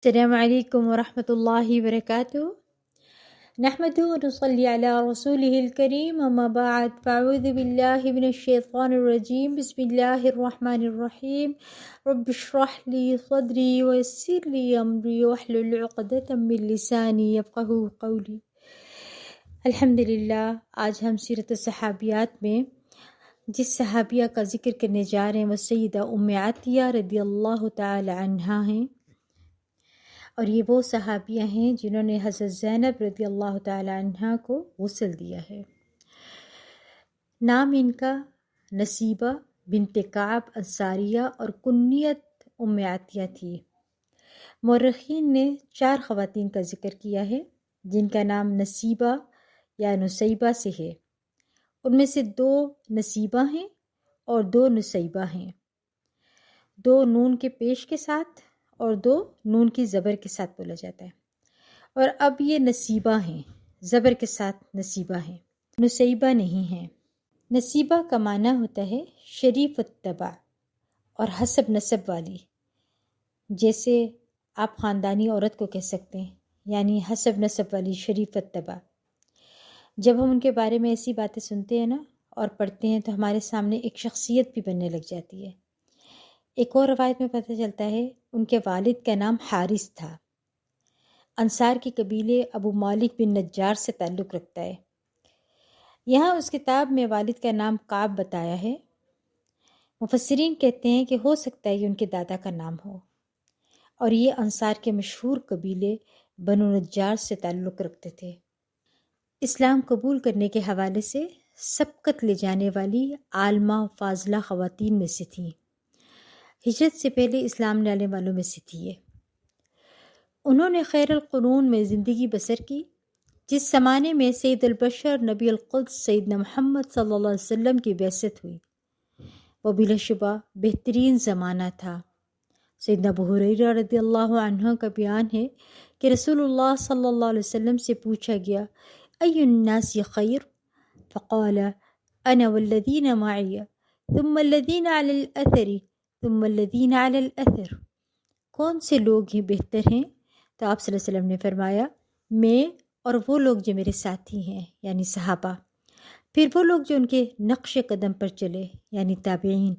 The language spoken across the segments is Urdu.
السلام علیکم ورحمۃ اللہ وبرکاتہ۔ نحمده ونصلي على رسوله الكريم، اما بعد فاعوذ باللہ من الشیطان الرجیم، بسم اللہ الرحمن الرحیم۔ رب اشرح لي صدری ويسر لي امری واحلل عقدۃ من لسانی یفقهوا قولی۔ الحمدللہ، آج ہم سیرت الصحابیات میں جس صحابیہ کا ذکر کرنے جا رہے ہیں وہ سیدہ ام عطیہ رضی اللہ تعالی عنہا ہیں، اور یہ وہ صحابیہ ہیں جنہوں نے حضرت زینب رضی اللہ تعالی عنہا کو غسل دیا ہے۔ نام ان کا نصیبہ بنت کعب انصاریہ اور کنیت ام عطیہ تھی۔ مورخین نے 4 خواتین کا ذکر کیا ہے جن کا نام نصیبہ یا نصیبہ سے ہے۔ ان میں سے 2 نصیبہ ہیں اور 2 نصیبہ ہیں، 2 نون کے پیش کے ساتھ اور 2 نون کی زبر کے ساتھ بولا جاتا ہے، اور اب یہ نصیبہ ہیں، زبر کے ساتھ نصیبہ ہیں، نصیبہ نہیں ہیں۔ نصیبہ کا معنی ہوتا ہے شریف الطبع اور حسب نسب والی، جیسے آپ خاندانی عورت کو کہہ سکتے ہیں، یعنی حسب نسب والی شریف الطبع۔ جب ہم ان کے بارے میں ایسی باتیں سنتے ہیں نا اور پڑھتے ہیں تو ہمارے سامنے ایک شخصیت بھی بننے لگ جاتی ہے۔ ایک اور روایت میں پتہ چلتا ہے ان کے والد کا نام حارث تھا، انصار کے قبیلے ابو مالک بن نجار سے تعلق رکھتا ہے۔ یہاں اس کتاب میں والد کا نام کعب بتایا ہے۔ مفسرین کہتے ہیں کہ ہو سکتا ہے یہ ان کے دادا کا نام ہو، اور یہ انصار کے مشہور قبیلے بنو نجار سے تعلق رکھتے تھے۔ اسلام قبول کرنے کے حوالے سے سبقت لے جانے والی عالمہ فاضلہ خواتین میں سے تھیں، ہجرت سے پہلے اسلام لانے والوں میں سے تھی یہ۔ انہوں نے خیر القرون میں زندگی بسر کی، جس زمانے میں سید البشر نبی القدس سیدنا محمد صلی اللہ علیہ وسلم کی بعثت ہوئی۔ وہ بلا شبہ بہترین زمانہ تھا۔ سیدنا ابو ہریرہ رضی اللہ عنہ کا بیان ہے کہ رسول اللہ صلی اللہ علیہ وسلم سے پوچھا گیا، ای الناس خیر؟ فقال انا والذین معی ثم الذین علی الاثر ثم الذین علی الاثر۔ کون سے لوگ ہی بہتر ہیں؟ تو آپ صلی اللہ علیہ وسلم نے فرمایا، میں اور وہ لوگ جو میرے ساتھی ہیں یعنی صحابہ، پھر وہ لوگ جو ان کے نقش قدم پر چلے یعنی تابعین،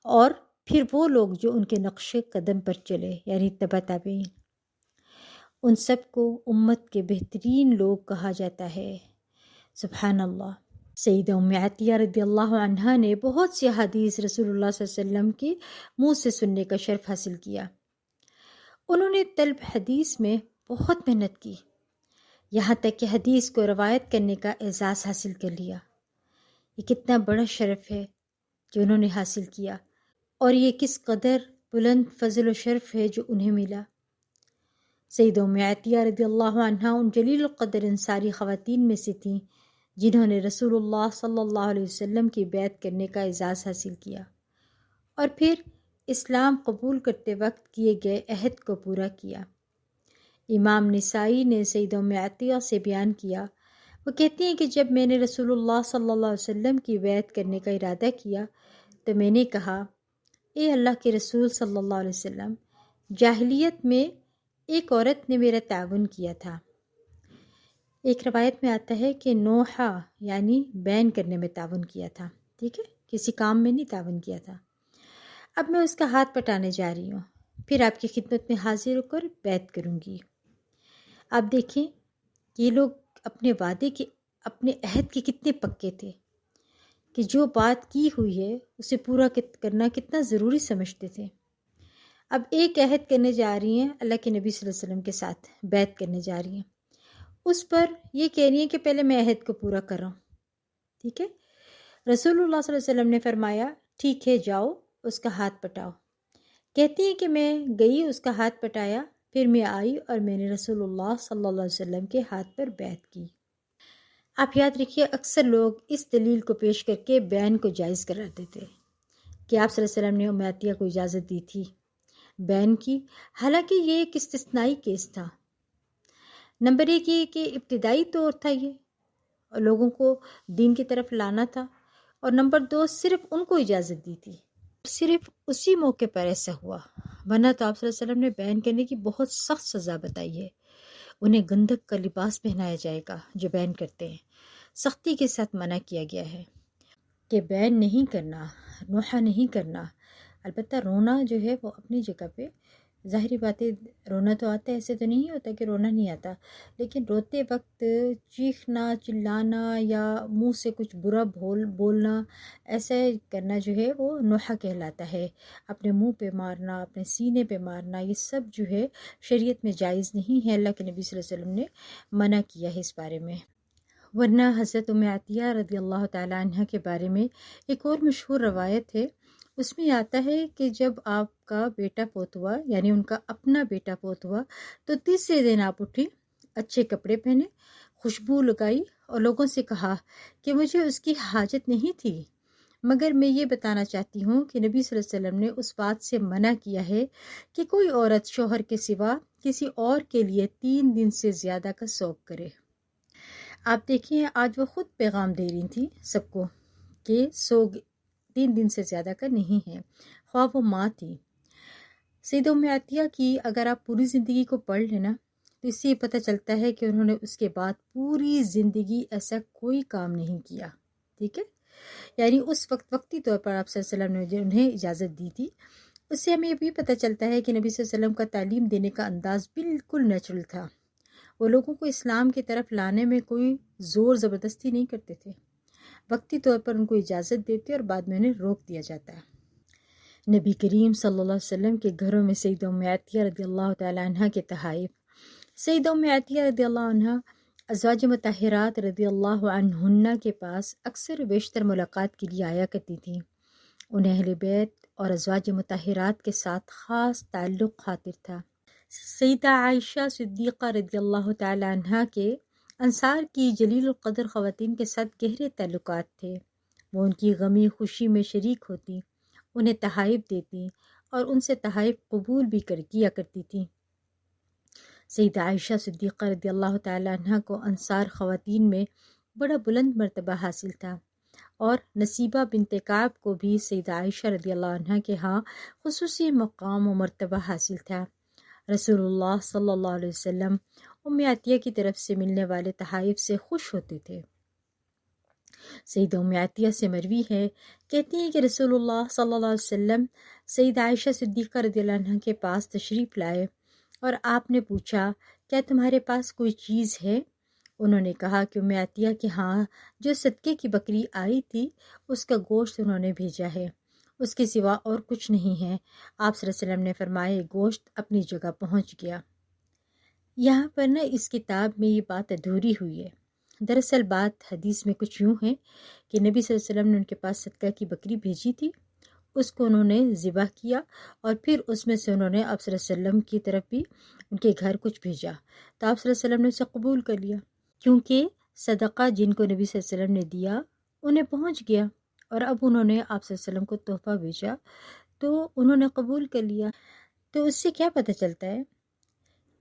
اور پھر وہ لوگ جو ان کے نقش قدم پر چلے یعنی تبع تابعین۔ ان سب کو امت کے بہترین لوگ کہا جاتا ہے۔ سبحان اللہ۔ سیدہ ام عطیہ رضی اللہ عنہا نے بہت سی حدیث رسول اللہ صلی اللہ علیہ وسلم کے منہ سے سننے کا شرف حاصل کیا۔ انہوں نے طلب حدیث میں بہت محنت کی، یہاں تک کہ حدیث کو روایت کرنے کا اعزاز حاصل کر لیا۔ یہ کتنا بڑا شرف ہے جو انہوں نے حاصل کیا، اور یہ کس قدر بلند فضل و شرف ہے جو انہیں ملا۔ سیدہ ام عطیہ رضی اللہ عنہا ان جلیل القدر انصاری خواتین میں سے تھیں جنہوں نے رسول اللہ صلی اللہ علیہ وسلم کی بیعت کرنے کا اعزاز حاصل کیا، اور پھر اسلام قبول کرتے وقت کیے گئے عہد کو پورا کیا۔ امام نسائی نے سیدہ ام عطیہ سے بیان کیا، وہ کہتی ہیں کہ جب میں نے رسول اللہ صلی اللہ علیہ وسلم کی بیعت کرنے کا ارادہ کیا تو میں نے کہا، اے اللہ کے رسول صلی اللہ علیہ وسلم، جاہلیت میں ایک عورت نے میرا تعاون کیا تھا۔ ایک روایت میں آتا ہے کہ نوحہ یعنی بین کرنے میں تعاون کیا تھا، ٹھیک ہے، کسی کام میں نہیں تعاون کیا تھا۔ اب میں اس کا ہاتھ پٹانے جا رہی ہوں، پھر آپ کی خدمت میں حاضر ہو کر بیعت کروں گی۔ آپ دیکھیں یہ لوگ اپنے وعدے کے، اپنے عہد کے کتنے پکے تھے کہ جو بات کی ہوئی ہے اسے پورا کرنا کتنا ضروری سمجھتے تھے۔ اب ایک عہد کرنے جا رہی ہیں اللہ کے نبی صلی اللہ علیہ وسلم کے ساتھ، بیعت کرنے جا رہی ہیں، اس پر یہ کہہ رہی ہیں کہ پہلے میں عہد کو پورا کر رہا ہوں، ٹھیک ہے۔ رسول اللہ صلی اللہ علیہ وسلم نے فرمایا، ٹھیک ہے جاؤ اس کا ہاتھ پٹاؤ۔ کہتی ہیں کہ میں گئی، اس کا ہاتھ پٹایا، پھر میں آئی اور میں نے رسول اللہ صلی اللہ علیہ وسلم کے ہاتھ پر بیعت کی۔ آپ یاد رکھیے اکثر لوگ اس دلیل کو پیش کر کے بیان کو جائز کراتے تھے کہ آپ صلی اللہ علیہ وسلم نے ام عطیہ کو اجازت دی تھی بیان کی، حالانکہ یہ ایک استثنائی کیس تھا۔ نمبر 1 یہ کہ ابتدائی طور تھا یہ، اور لوگوں کو دین کی طرف لانا تھا، اور نمبر 2 صرف ان کو اجازت دی تھی، صرف اسی موقع پر ایسا ہوا، ورنہ تو آپ صلی اللہ علیہ وسلم نے بیان کرنے کی بہت سخت سزا بتائی ہے۔ انہیں گندک کا لباس پہنایا جائے گا جو بیان کرتے ہیں، سختی کے ساتھ منع کیا گیا ہے کہ بیان نہیں کرنا، نوحہ نہیں کرنا۔ البتہ رونا جو ہے وہ اپنی جگہ پہ، ظاہری بات ہے رونا تو آتا ہے، ایسے تو نہیں ہوتا کہ رونا نہیں آتا، لیکن روتے وقت چیخنا، چلانا یا منہ سے کچھ برا بولنا، ایسا کرنا جو ہے وہ نوحہ کہلاتا ہے۔ اپنے منہ پہ مارنا، اپنے سینے پہ مارنا، یہ سب جو ہے شریعت میں جائز نہیں ہے، اللہ کے نبی صلی اللہ علیہ وسلم نے منع کیا ہے اس بارے میں۔ ورنہ حضرت ام عطیہ رضی اللہ تعالیٰ عنہ کے بارے میں ایک اور مشہور روایت ہے، اس میں آتا ہے کہ جب آپ کا بیٹا پوت ہوا، یعنی ان کا اپنا بیٹا پوت ہوا، تو تیسرے دن آپ اٹھی، اچھے کپڑے پہنے، خوشبو لگائی اور لوگوں سے کہا کہ مجھے اس کی حاجت نہیں تھی، مگر میں یہ بتانا چاہتی ہوں کہ نبی صلی اللہ علیہ وسلم نے اس بات سے منع کیا ہے کہ کوئی عورت شوہر کے سوا کسی اور کے لیے 3 دن سے زیادہ کا سوگ کرے۔ آپ دیکھیں آج وہ خود پیغام دے رہی تھی سب کو کہ سوگ 3 دن سے زیادہ کا نہیں ہے، خواہ وہ ماں تھی۔ سیدہ ام عطیہ کی اگر آپ پوری زندگی کو پڑھ لینا تو اس سے یہ پتہ چلتا ہے کہ انہوں نے اس کے بعد پوری زندگی ایسا کوئی کام نہیں کیا، ٹھیک ہے؟ یعنی اس وقتی طور پر آپ صلی اللہ علیہ وسلم نے جو انہیں اجازت دی تھی، اس سے ہمیں یہ بھی پتہ چلتا ہے کہ نبی صلی اللہ علیہ وسلم کا تعلیم دینے کا انداز بالکل نیچرل تھا۔ وہ لوگوں کو اسلام کی طرف لانے میں کوئی زور زبردستی نہیں کرتے تھے، وقتی طور پر ان کو اجازت دیتے اور بعد میں انہیں روک دیا جاتا ہے۔ نبی کریم صلی اللہ علیہ وسلم کے گھروں میں سیدہ ام عطیہ رضی اللہ تعالی عنہ کے تحائف۔ سیدہ ام عطیہ رضی اللہ عنہ ازواج مطہرات رضی اللہ عنہن کے پاس اکثر و بیشتر ملاقات کے لیے آیا کرتی تھیں۔ انہیں اہل بیت اور ازواج مطہرات کے ساتھ خاص تعلق خاطر تھا۔ سیدہ عائشہ صدیقہ رضی اللہ تعالی عنہ کے انصار کی جلیل القدر خواتین کے ساتھ گہرے تعلقات تھے۔ وہ ان کی غمی خوشی میں شریک ہوتی، انہیں تحائف دیتی اور ان سے تحائف قبول بھی کیا کرتی تھیں۔ سیدہ عائشہ صدیقہ رضی اللہ تعالی عنہ کو انصار خواتین میں بڑا بلند مرتبہ حاصل تھا، اور نصیبہ بنت کعب کو بھی سیدہ عائشہ رضی اللہ عنہ کے ہاں خصوصی مقام و مرتبہ حاصل تھا۔ رسول اللہ صلی اللہ علیہ وسلم ام عطیہ کی طرف سے ملنے والے تحائف سے خوش ہوتے تھے۔ سیدہ ام عطیہ سے مروی ہے، کہتی ہیں کہ رسول اللہ صلی اللہ علیہ وسلم سیدہ عائشہ صدیقہ رضی اللہ عنہ کے پاس تشریف لائے اور آپ نے پوچھا کیا تمہارے پاس کوئی چیز ہے؟ انہوں نے کہا کہ ام عطیہ کے ہاں جو صدقے کی بکری آئی تھی اس کا گوشت انہوں نے بھیجا ہے، اس کے سوا اور کچھ نہیں ہے۔ آپ صلی اللہ علیہ وسلم نے فرمایا گوشت اپنی جگہ پہنچ گیا۔ یہاں پر نا اس کتاب میں یہ بات ادھوری ہوئی ہے۔ دراصل بات حدیث میں کچھ یوں ہے کہ نبی صلی اللہ علیہ وسلم نے ان کے پاس صدقہ کی بکری بھیجی تھی، اس کو انہوں نے ذبح کیا اور پھر اس میں سے انہوں نے آپ صلی اللہ علیہ وسلم کی طرف بھی ان کے گھر کچھ بھیجا، تو آپ صلی اللہ علیہ وسلم نے اسے قبول کر لیا، کیونکہ صدقہ جن کو نبی صلی اللہ علیہ وسلم نے دیا انہیں پہنچ گیا، اور اب انہوں نے آپ صلی اللہ علیہ وسلم کو تحفہ بھیجا تو انہوں نے قبول کر لیا۔ تو اس سے کیا پتہ چلتا ہے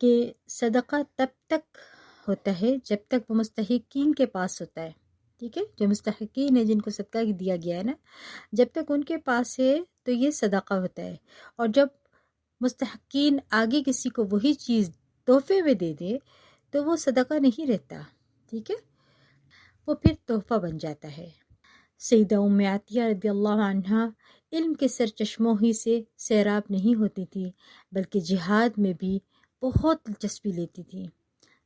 کہ صدقہ تب تک ہوتا ہے جب تک وہ مستحقین کے پاس ہوتا ہے، ٹھیک ہے؟ جو مستحقین ہیں جن کو صدقہ دیا گیا ہے نا، جب تک ان کے پاس ہے تو یہ صدقہ ہوتا ہے، اور جب مستحقین آگے کسی کو وہی چیز تحفے میں دے دے تو وہ صدقہ نہیں رہتا، ٹھیک ہے؟ وہ پھر تحفہ بن جاتا ہے۔ سیدہ ام عطیہ رضی اللہ عنہ علم کے سرچشموں ہی سے سیراب نہیں ہوتی تھی، بلکہ جہاد میں بھی بہت دلچسپی لیتی تھی۔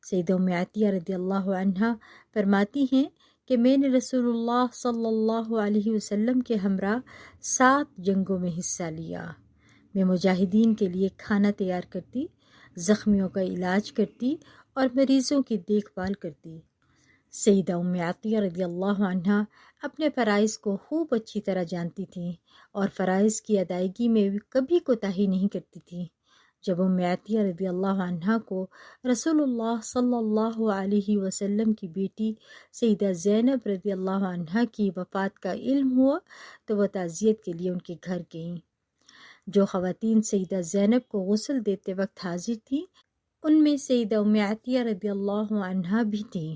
سیدہ ام عطیہ رضی اللہ عنہ فرماتی ہیں کہ میں نے رسول اللہ صلی اللہ علیہ وسلم کے ہمراہ 7 جنگوں میں حصہ لیا۔ میں مجاہدین کے لیے کھانا تیار کرتی، زخمیوں کا علاج کرتی اور مریضوں کی دیکھ بھال کرتی۔ سیدہ ام عطیہ رضی اللہ عنہ اپنے فرائض کو خوب اچھی طرح جانتی تھیں اور فرائض کی ادائیگی میں کبھی کوتاہی نہیں کرتی تھیں۔ جب ام عطیہ رضی اللہ عنہ کو رسول اللہ صلی اللہ علیہ وسلم کی بیٹی سیدہ زینب رضی اللہ عنہ کی وفات کا علم ہوا تو وہ تعزیت کے لیے ان کے گھر گئیں۔ جو خواتین سیدہ زینب کو غسل دیتے وقت حاضر تھیں ان میں سیدہ ام عطیہ رضی اللہ عنہ بھی تھیں۔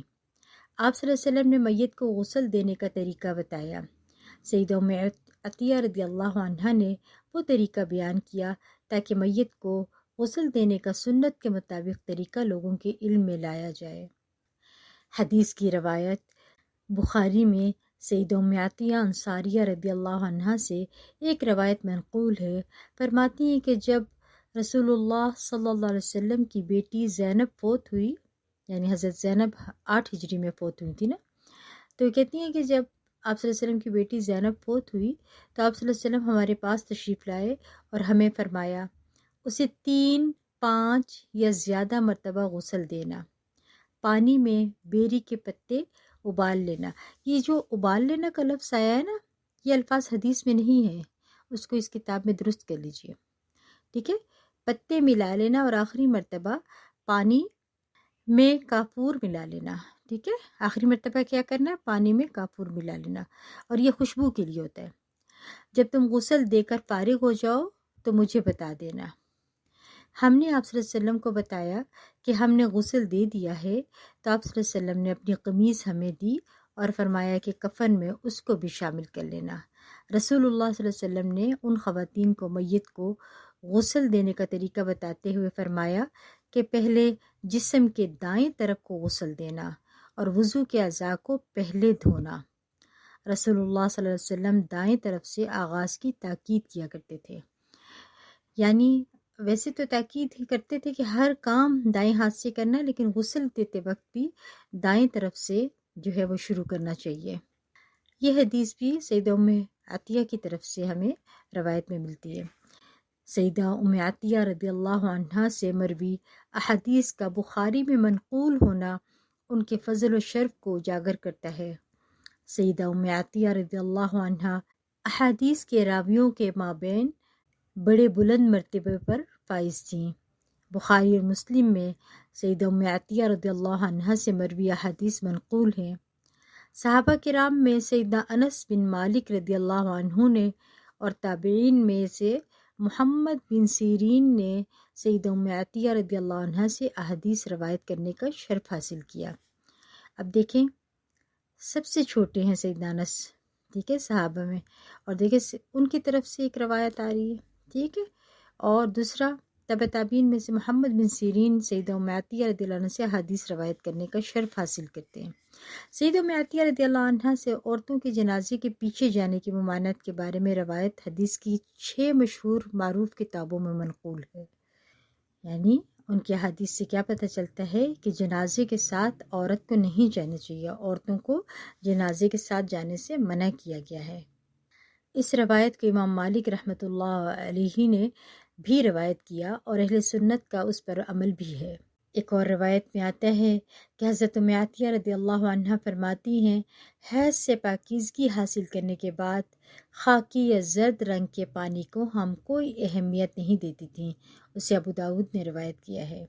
آپ صلی اللہ علیہ وسلم نے میت کو غسل دینے کا طریقہ بتایا۔ سیدہ ام عطیہ رضی اللہ عنہ نے وہ طریقہ بیان کیا تاکہ میت کو غسل دینے کا سنت کے مطابق طریقہ لوگوں کے علم میں لایا جائے۔ حدیث کی روایت بخاری میں سیدہ ام عطیہ انصاریہ رضی اللہ عنہ سے ایک روایت منقول ہے، فرماتی ہیں کہ جب رسول اللہ صلی اللہ علیہ وسلم کی بیٹی زینب فوت ہوئی، یعنی حضرت زینب 8 ہجری میں فوت ہوئی تھی نا، تو کہتی ہیں کہ جب آپ صلی اللہ علیہ وسلم کی بیٹی زینب فوت ہوئی تو آپ صلی اللہ علیہ وسلم ہمارے پاس تشریف لائے اور ہمیں فرمایا اسے 3، 5 یا زیادہ مرتبہ غسل دینا، پانی میں بیری کے پتے ابال لینا۔ یہ جو ابال لینا کا لفظ آیا ہے نا، یہ الفاظ حدیث میں نہیں ہے، اس کو اس کتاب میں درست کر لیجئے، ٹھیک ہے۔ پتے ملا لینا اور آخری مرتبہ پانی میں کافور ملا لینا، ٹھیک ہے۔ آخری مرتبہ کیا کرنا ہے؟ پانی میں کافور ملا لینا، اور یہ خوشبو کے لیے ہوتا ہے۔ جب تم غسل دے کر فارغ ہو جاؤ تو مجھے بتا دینا۔ ہم نے آپ صلی اللہ علیہ وسلم کو بتایا کہ ہم نے غسل دے دیا ہے، تو آپ صلی اللہ علیہ وسلم نے اپنی قمیض ہمیں دی اور فرمایا کہ کفن میں اس کو بھی شامل کر لینا۔ رسول اللہ صلی اللہ علیہ وسلم نے ان خواتین کو میت کو غسل دینے کا طریقہ بتاتے ہوئے فرمایا کہ پہلے جسم کے دائیں طرف کو غسل دینا اور وضو کے اعضاء کو پہلے دھونا۔ رسول اللہ صلی اللہ علیہ وسلم دائیں طرف سے آغاز کی تاکید کیا کرتے تھے، یعنی ویسے تو تاکید ہی کرتے تھے کہ ہر کام دائیں ہاتھ سے کرنا، لیکن غسل دیتے وقت بھی دائیں طرف سے جو ہے وہ شروع کرنا چاہیے۔ یہ حدیث بھی سیدہ ام عطیہ کی طرف سے ہمیں روایت میں ملتی ہے۔ سیدہ ام عطیہ رضی اللہ عنہ سے مروی احادیث کا بخاری میں منقول ہونا ان کے فضل و شرف کو اجاگر کرتا ہے۔ سیدہ ام عطیہ رضی اللہ عنہ احادیث کے راویوں کے مابین بڑے بلند مرتبے پر فائز تھیں۔ بخاری اور مسلم میں سیدہ ام عطیہ رضی اللہ عنہ سے مروی احادیث منقول ہیں۔ صحابہ کرام میں سیدنا انس بن مالک رضی اللہ عنہ نے اور تابعین میں سے محمد بن سیرین نے سیدہ ام عطیہ رضی اللہ عنہ سے احادیث روایت کرنے کا شرف حاصل کیا۔ اب دیکھیں، سب سے چھوٹے ہیں سیدنا انس، ٹھیک ہے، صحابہ میں، اور دیکھیں ان کی طرف سے ایک روایت آ رہی ہے، ٹھیک ہے، اور دوسرا تبع تابعین میں سے محمد بن سیرین سیدہ ام عطیہ رضی اللہ عنہ سے حدیث روایت کرنے کا شرف حاصل کرتے ہیں۔ سیدہ ام عطیہ رضی اللہ عنہ سے عورتوں کے جنازے کے پیچھے جانے کی ممانعت کے بارے میں روایت حدیث کی 6 مشہور معروف کتابوں میں منقول ہے۔ یعنی ان کی حدیث سے کیا پتہ چلتا ہے کہ جنازے کے ساتھ عورت کو نہیں جانا چاہیے، عورتوں کو جنازے کے ساتھ جانے سے منع کیا گیا ہے۔ اس روایت کو امام مالک رحمۃ اللہ علیہ نے بھی روایت کیا اور اہل سنت کا اس پر عمل بھی ہے۔ ایک اور روایت میں آتا ہے کہ حضرت ام عطیہ رضی اللہ عنہ فرماتی ہیں، حیض سے پاکیزگی حاصل کرنے کے بعد خاکی یا زرد رنگ کے پانی کو ہم کوئی اہمیت نہیں دیتی تھیں۔ اسے ابو داؤد نے روایت کیا ہے۔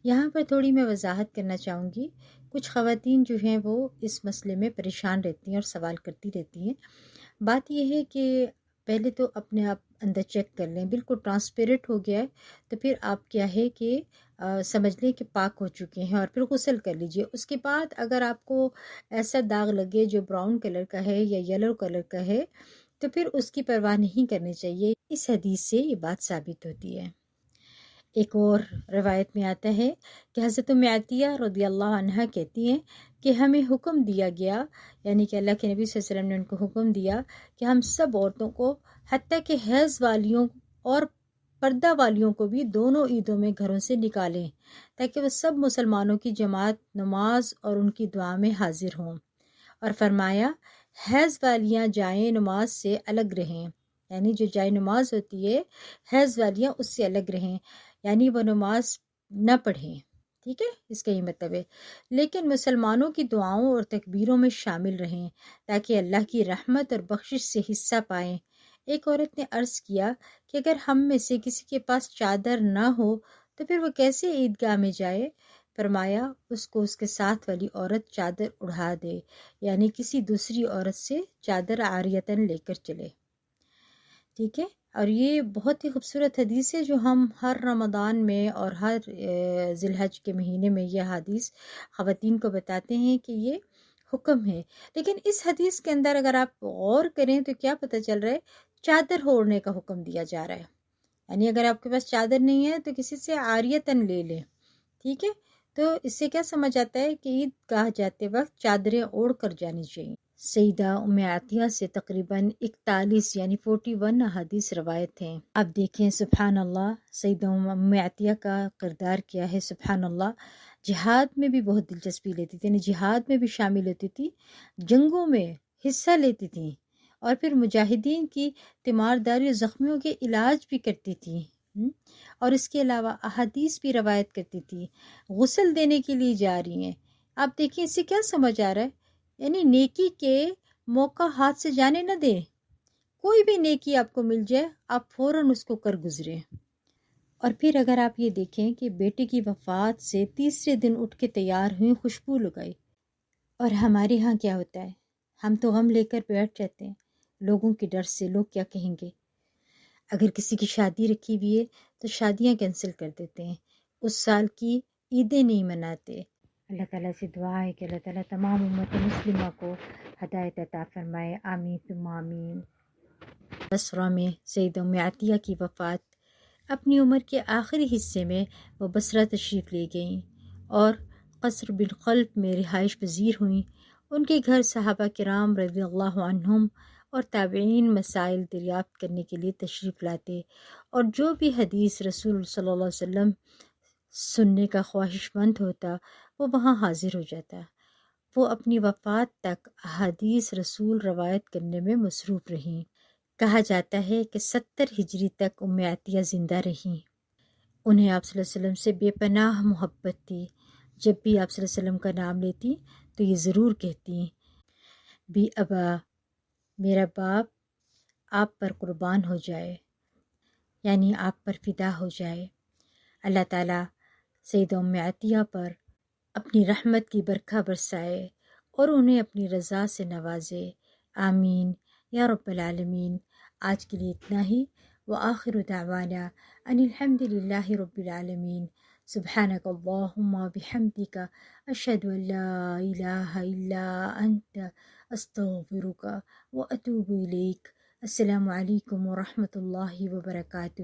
یہاں پر تھوڑی میں وضاحت کرنا چاہوں گی، کچھ خواتین جو ہیں وہ اس مسئلے میں پریشان رہتی ہیں اور سوال کرتی رہتی ہیں۔ بات یہ ہے کہ پہلے تو اپنے آپ اندر چیک کر لیں، بالکل ٹرانسپیرنٹ ہو گیا ہے تو پھر آپ کیا ہے کہ سمجھ لیں کہ پاک ہو چکے ہیں، اور پھر غسل کر لیجئے۔ اس کے بعد اگر آپ کو ایسا داغ لگے جو براؤن کلر کا ہے یا یلو کلر کا ہے تو پھر اس کی پرواہ نہیں کرنی چاہیے۔ اس حدیث سے یہ بات ثابت ہوتی ہے۔ ایک اور روایت میں آتا ہے کہ حضرت ام عطیہ رضی اللہ عنہ کہتی ہیں کہ ہمیں حکم دیا گیا، یعنی کہ اللہ کے نبی صلی اللہ علیہ وسلم نے ان کو حکم دیا کہ ہم سب عورتوں کو، حتیٰ کہ حیض والیوں اور پردہ والیوں کو بھی دونوں عیدوں میں گھروں سے نکالیں تاکہ وہ سب مسلمانوں کی جماعت نماز اور ان کی دعا میں حاضر ہوں، اور فرمایا حیض والیاں جائیں نماز سے الگ رہیں، یعنی جو جائے نماز ہوتی ہے حیض والیاں اس سے الگ رہیں، یعنی وہ نماز نہ پڑھیں، ٹھیک ہے، اس کا یہ مطلب ہے، لیکن مسلمانوں کی دعاؤں اور تکبیروں میں شامل رہیں تاکہ اللہ کی رحمت اور بخشش سے حصہ پائیں۔ ایک عورت نے عرض کیا کہ اگر ہم میں سے کسی کے پاس چادر نہ ہو تو پھر وہ کیسے عیدگاہ میں جائے؟ فرمایا اس کو اس کے ساتھ والی عورت چادر اڑا دے، یعنی کسی دوسری عورت سے چادر عاریتاً لے کر چلے، ٹھیک ہے۔ اور یہ بہت ہی خوبصورت حدیث ہے جو ہم ہر رمضان میں اور ہر ذی الحج کے مہینے میں یہ حدیث خواتین کو بتاتے ہیں کہ یہ حکم ہے۔ لیکن اس حدیث کے اندر اگر آپ غور کریں تو کیا پتہ چل رہا ہے، چادر اوڑھنے کا حکم دیا جا رہا ہے، یعنی اگر آپ کے پاس چادر نہیں ہے تو کسی سے عاریتاً لے لیں، ٹھیک ہے؟ تو اس سے کیا سمجھ آتا ہے کہ عید گاہ جاتے وقت چادریں اوڑھ کر جانی چاہیے۔ سیدہ ام عطیہ سے تقریباً 41 یعنی 41 احادیث روایت ہیں۔ اب دیکھیں سبحان اللہ، سیدہ ام عطیہ کا کردار کیا ہے، سبحان اللہ۔ جہاد میں بھی بہت دلچسپی لیتی تھی، یعنی جہاد میں بھی شامل ہوتی تھی، جنگوں میں حصہ لیتی تھیں، اور پھر مجاہدین کی تیمارداری اور زخمیوں کے علاج بھی کرتی تھیں، اور اس کے علاوہ احادیث بھی روایت کرتی تھی۔ غسل دینے کے لیے جا رہی ہیں، آپ دیکھیں اس سے کیا سمجھ آ رہا ہے، یعنی نیکی کے موقع ہاتھ سے جانے نہ دیں، کوئی بھی نیکی آپ کو مل جائے آپ فوراً اس کو کر گزریں۔ اور پھر اگر آپ یہ دیکھیں کہ بیٹے کی وفات سے تیسرے دن اٹھ کے تیار ہوئیں، خوشبو لگائی، اور ہمارے ہاں کیا ہوتا ہے، ہم تو غم لے کر بیٹھ جاتے ہیں لوگوں کے ڈر سے، لوگ کیا کہیں گے۔ اگر کسی کی شادی رکھی ہوئی ہے تو شادیاں کینسل کر دیتے ہیں، اس سال کی عیدیں نہیں مناتے۔ اللہ تعالیٰ سے دعا ہے کہ اللہ تعالیٰ تمام امت مسلمہ کو ہدایت عطا فرمائے، آمین ثم آمین۔ بصرہ میں سیدہ ام عطیہ کی وفات، اپنی عمر کے آخری حصے میں وہ بصرہ تشریف لے گئیں اور قصر بن خلف میں رہائش پذیر ہوئیں۔ ان کے گھر صحابہ کرام رضی اللہ عنہم اور تابعین مسائل دریافت کرنے کے لیے تشریف لاتے، اور جو بھی حدیث رسول صلی اللہ علیہ وسلم سننے کا خواہش مند ہوتا وہ وہاں حاضر ہو جاتا۔ وہ اپنی وفات تک احادیث رسول روایت کرنے میں مصروف رہیں۔ کہا جاتا ہے کہ 70 ہجری تک ام عطیہ زندہ رہیں۔ انہیں آپ صلی اللہ علیہ وسلم سے بے پناہ محبت تھی، جب بھی آپ صلی اللہ علیہ وسلم کا نام لیتی تو یہ ضرور کہتی، بی ابا، میرا باپ آپ پر قربان ہو جائے، یعنی آپ پر فدا ہو جائے۔ اللہ تعالیٰ سیدہ ام عطیہ پر اپنی رحمت کی برکھا برسائے اور انہیں اپنی رضا سے نوازے، آمین یا رب العالمین۔ آج کے لیے اتنا ہی، وآخر دعوانا ان الحمد للہ رب العالمین۔ سبحانک اللہم بحمدک، اشہد ان لا الہ الا انت، استغفرک واتوب الیک۔ السلام علیکم ورحمۃ اللہ وبرکاتہ۔